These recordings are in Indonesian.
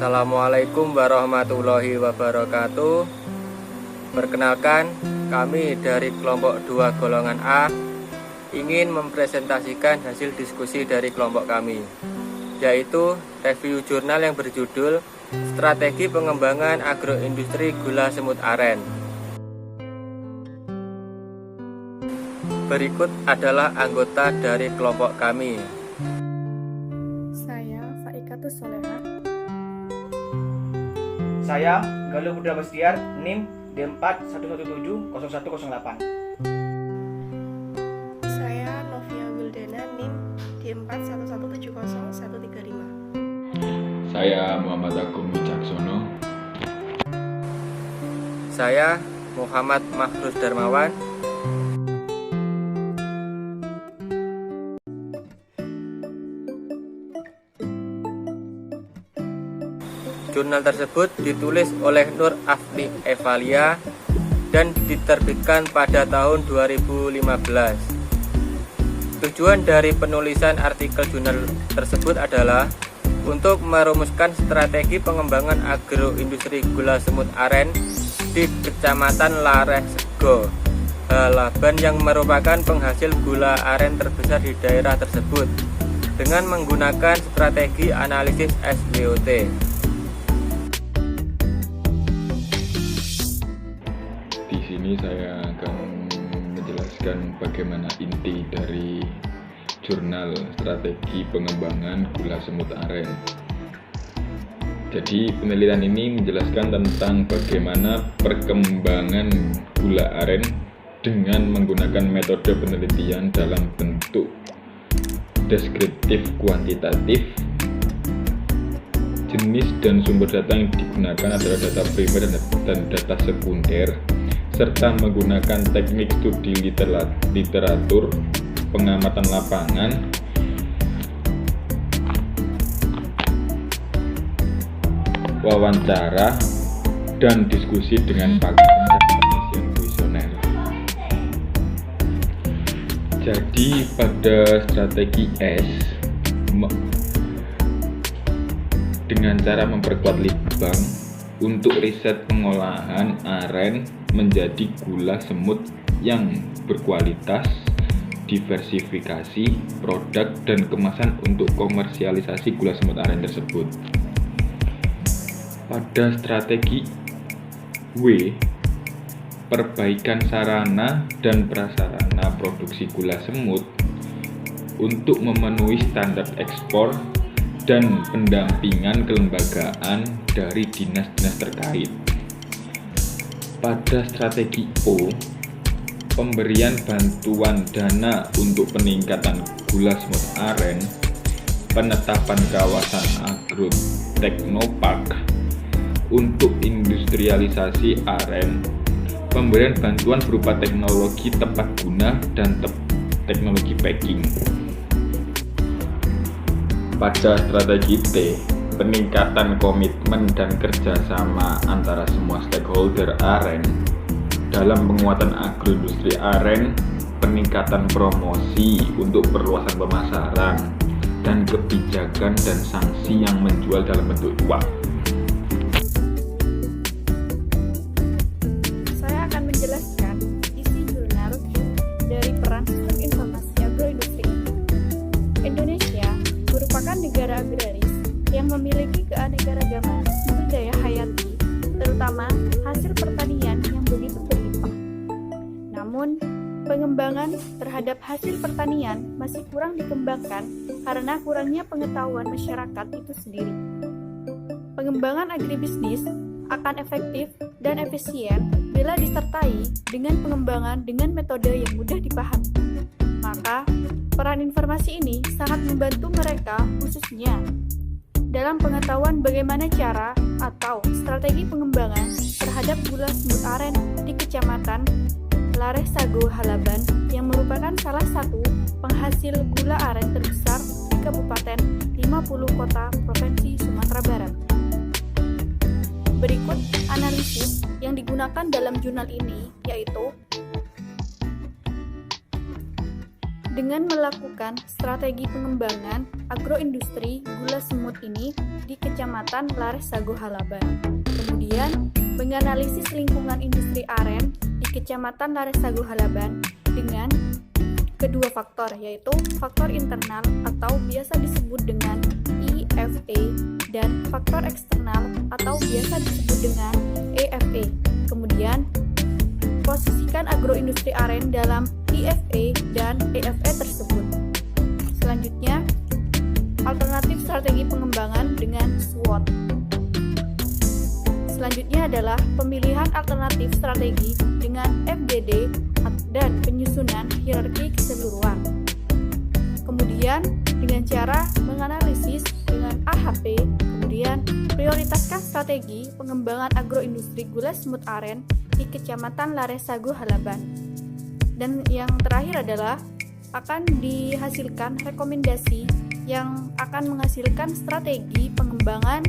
Assalamualaikum warahmatullahi wabarakatuh. Perkenalkan, kami dari kelompok 2 golongan A ingin mempresentasikan hasil diskusi dari kelompok kami, yaitu review jurnal yang berjudul Strategi Pengembangan Agroindustri Gula Semut Aren. Berikut adalah anggota dari kelompok kami. Saya Faikatus Soleha. Saya Galuh Putra Bestiar, NIM D41170108. Saya Novia Wildena, NIM D41170135. Saya Muhammad Agung Wicaksono. Saya Muhammad Mahrus Darmawan. Jurnal tersebut ditulis oleh Nur Afli Evalia dan diterbitkan pada tahun 2015. Tujuan dari penulisan artikel jurnal tersebut adalah untuk merumuskan strategi pengembangan agroindustri gula semut aren di Kecamatan Lareh Sego, Halaban, yang merupakan penghasil gula aren terbesar di daerah tersebut dengan menggunakan strategi analisis SWOT. Di sini saya akan menjelaskan bagaimana inti dari jurnal strategi pengembangan gula semut aren. Jadi penelitian ini menjelaskan tentang bagaimana perkembangan gula aren dengan menggunakan metode penelitian dalam bentuk deskriptif kuantitatif. Jenis dan sumber data yang digunakan adalah data primer dan data sekunder, serta menggunakan teknik studi literatur, pengamatan lapangan, wawancara, dan diskusi dengan pakar dan penelitian kuesioner. Jadi pada strategi S, dengan cara memperkuat litbang untuk riset pengolahan aren menjadi gula semut yang berkualitas, diversifikasi produk dan kemasan untuk komersialisasi gula semut aren tersebut. Pada strategi W, perbaikan sarana dan prasarana produksi gula semut untuk memenuhi standar ekspor dan pendampingan kelembagaan dari dinas-dinas terkait. Pada strategi O, pemberian bantuan dana untuk peningkatan gula semut aren, penetapan kawasan agroteknopark untuk industrialisasi aren, pemberian bantuan berupa teknologi tepat guna dan teknologi packing. Pada strategi T, peningkatan komitmen dan kerjasama antara semua stakeholder aren dalam penguatan agroindustri aren, peningkatan promosi untuk perluasan pemasaran, dan kebijakan dan sanksi yang menjual dalam bentuk uang. Saya akan menjelaskan isi jurnal dari peran sistem informasi agroindustri. Indonesia merupakan negara agraris yang memiliki keanekaragaman sumber daya hayati, terutama hasil pertanian yang begitu berlimpah. Namun, pengembangan terhadap hasil pertanian masih kurang dikembangkan karena kurangnya pengetahuan masyarakat itu sendiri. Pengembangan agribisnis akan efektif dan efisien bila disertai dengan pengembangan dengan metode yang mudah dipahami. Maka, peran informasi ini sangat membantu mereka, khususnya dalam pengetahuan bagaimana cara atau strategi pengembangan terhadap gula semut aren di Kecamatan Lareh Sego, Halaban, yang merupakan salah satu penghasil gula aren terbesar di Kabupaten 50 Kota Provinsi Sumatera Barat. Berikut analisis yang digunakan dalam jurnal ini, yaitu Dengan melakukan strategi pengembangan agroindustri gula semut ini di Kecamatan Lares Sago Halaban. Kemudian, menganalisis lingkungan industri aren di Kecamatan Lares Sago Halaban dengan kedua faktor, yaitu faktor internal atau biasa disebut dengan IFA dan faktor eksternal atau biasa disebut dengan EFA. Kemudian, posisikan agroindustri aren dalam IFA dan EFA tersebut. Selanjutnya, alternatif strategi pengembangan dengan SWOT. Selanjutnya adalah pemilihan alternatif strategi dengan FGD dan penyusunan hierarki keseluruhan. Kemudian, dengan cara menganalisis dengan AHP, kemudian prioritaskan strategi pengembangan agroindustri gula semut aren di Kecamatan Lares Sago Halaban. Dan yang terakhir adalah akan dihasilkan rekomendasi yang akan menghasilkan strategi pengembangan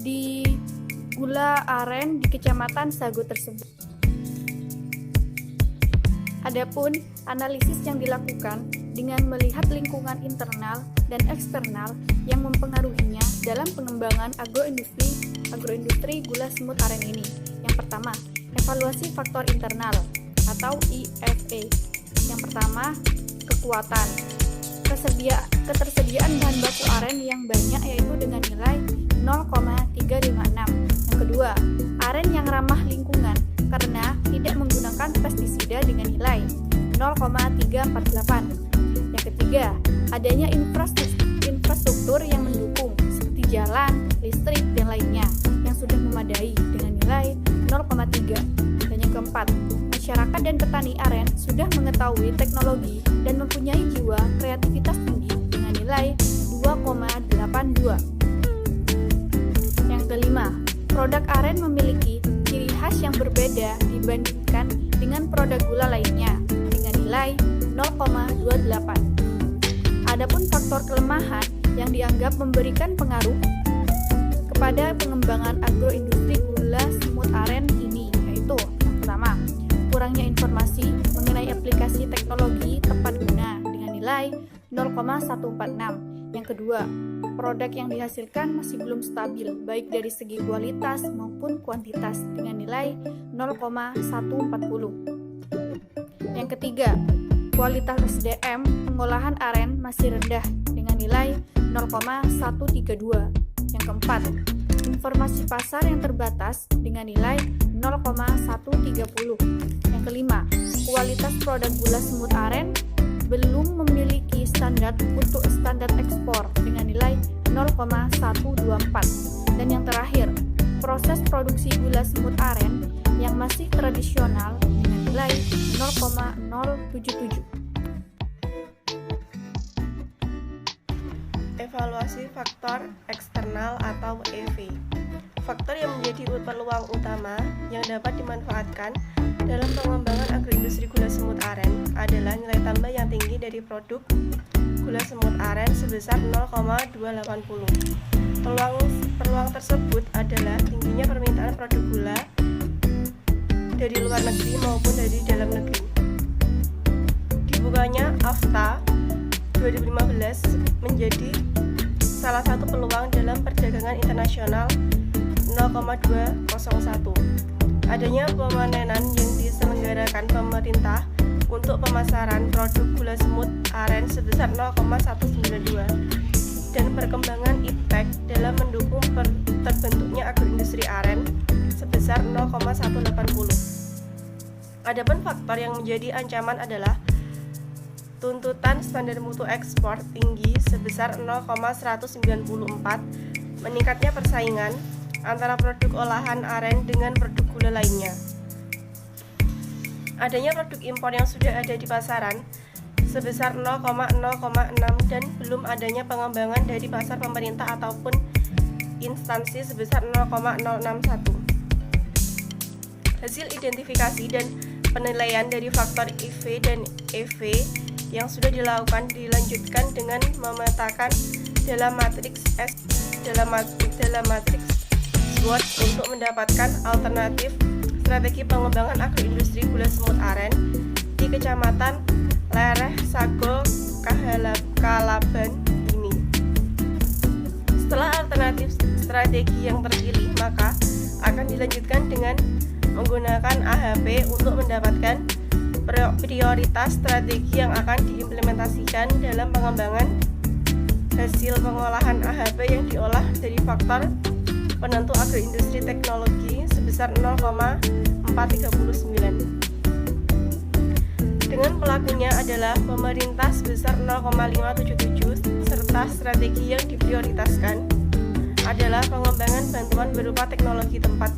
di gula aren di Kecamatan Sago tersebut. Adapun analisis yang dilakukan dengan melihat lingkungan internal dan eksternal yang mempengaruhinya dalam pengembangan agroindustri gula semut aren ini. Yang pertama, evaluasi faktor internal atau IFA. Yang pertama, kekuatan. Ketersediaan bahan baku aren yang banyak yaitu dengan nilai 0,356. Yang kedua, aren yang ramah lingkungan karena tidak menggunakan pestisida dengan nilai 0,348. Yang ketiga, adanya infrastruktur yang mendukung seperti jalan, listrik, dan lainnya yang sudah memadai dengan nilai 0,3. Dan yang keempat, masyarakat dan petani aren sudah mengetahui teknologi dan mempunyai jiwa kreativitas tinggi dengan nilai 2,82. Yang kelima, produk aren memiliki ciri khas yang berbeda dibandingkan dengan produk gula lainnya dengan nilai 0,28. Adapun faktor kelemahan yang dianggap memberikan pengaruh kepada pengembangan agroindustri gula semut aren ini yaitu yang pertama, kurangnya informasi mengenai aplikasi teknologi tepat guna dengan nilai 0,146. Yang kedua, produk yang dihasilkan masih belum stabil baik dari segi kualitas maupun kuantitas dengan nilai 0,140. Yang ketiga, kualitas SDM pengolahan aren masih rendah dengan nilai 0,132. Yang keempat, informasi pasar yang terbatas dengan nilai 0,130. Yang kelima, kualitas produk gula semut aren belum memiliki standar untuk standar ekspor dengan nilai 0,124. Dan yang terakhir, proses produksi gula semut aren yang masih tradisional dengan nilai 0,077. Evaluasi faktor eksternal atau EV. Faktor yang menjadi peluang utama yang dapat dimanfaatkan dalam pengembangan agroindustri gula semut aren adalah nilai tambah yang tinggi dari produk gula semut aren sebesar 0,280. Peluang tersebut adalah tingginya permintaan produk gula dari luar negeri maupun dari dalam negeri. Dibukanya AFTA 2015 menjadi salah satu peluang dalam perdagangan internasional 0,201. Adanya pemanenan yang diselenggarakan pemerintah untuk pemasaran produk gula semut aren sebesar 0,192 dan perkembangan IPTEK dalam mendukung terbentuknya agroindustri aren sebesar 0,180. Adapun faktor yang menjadi ancaman adalah tuntutan standar mutu ekspor tinggi sebesar 0,194, meningkatnya persaingan antara produk olahan aren dengan produk gula lainnya. Adanya produk impor yang sudah ada di pasaran sebesar 0,006 dan belum adanya pengembangan dari pasar pemerintah ataupun instansi sebesar 0,061. Hasil identifikasi dan penilaian dari faktor IV dan EV yang sudah dilakukan dilanjutkan dengan memetakan dalam matriks SWOT untuk mendapatkan alternatif strategi pengembangan agroindustri gula semut aren di Kecamatan lereh Sago Kalaban ini. Setelah alternatif strategi yang terpilih, maka akan dilanjutkan dengan menggunakan AHP untuk mendapatkan prioritas strategi yang akan diimplementasikan dalam pengembangan hasil pengolahan AHP yang diolah dari faktor penentu agroindustri teknologi sebesar 0,439. Dengan pelakunya adalah pemerintah sebesar 0,577 serta strategi yang diprioritaskan adalah pengembangan bantuan berupa teknologi tempat,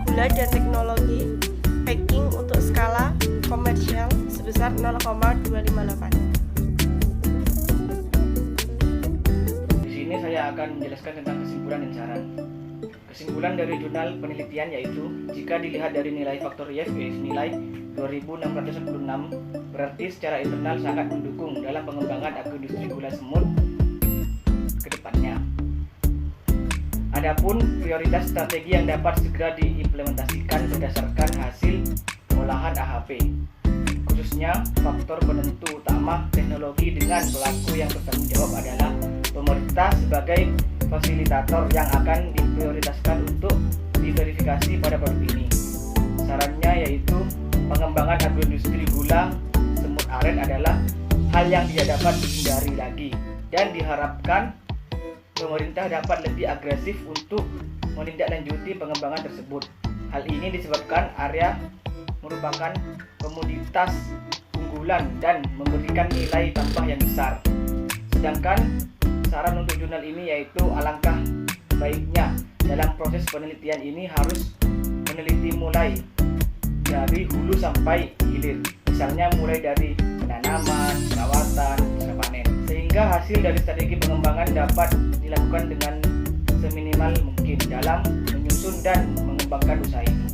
gula dan teknologi packing untuk skala komersial sebesar 0,258. Di sini saya akan menjelaskan tentang kesimpulan dan saran. Kesimpulan dari jurnal penelitian yaitu jika dilihat dari nilai faktor IFE nilai 2646 berarti secara internal sangat mendukung dalam pengembangan agroindustri gula semut ke depannya. Adapun prioritas strategi yang dapat segera diimplementasikan berdasarkan hasil pengolahan AHP, khususnya faktor penentu utama teknologi dengan pelaku yang bertanggung jawab adalah pemerintah sebagai fasilitator yang akan diprioritaskan untuk diverifikasi pada produk ini. Sarannya yaitu pengembangan agroindustri gula semut aren adalah hal yang tidak dapat dihindari lagi dan diharapkan pemerintah dapat lebih agresif untuk menindaklanjuti pengembangan tersebut. Hal ini disebabkan area merupakan komoditas unggulan dan memberikan nilai tambah yang besar. Sedangkan saran untuk jurnal ini yaitu alangkah baiknya dalam proses penelitian ini harus meneliti mulai dari hulu sampai hilir, misalnya mulai dari penanaman, perawatan, hingga panen, sehingga hasil dari strategi pengembangan dapat dilakukan dengan seminimal mungkin dalam menyusun dan mengembangkan usaha ini.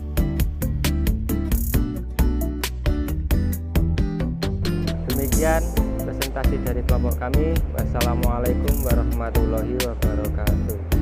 Demikian presentasi dari kelompok kami. Wassalamualaikum warahmatullahi wabarakatuh.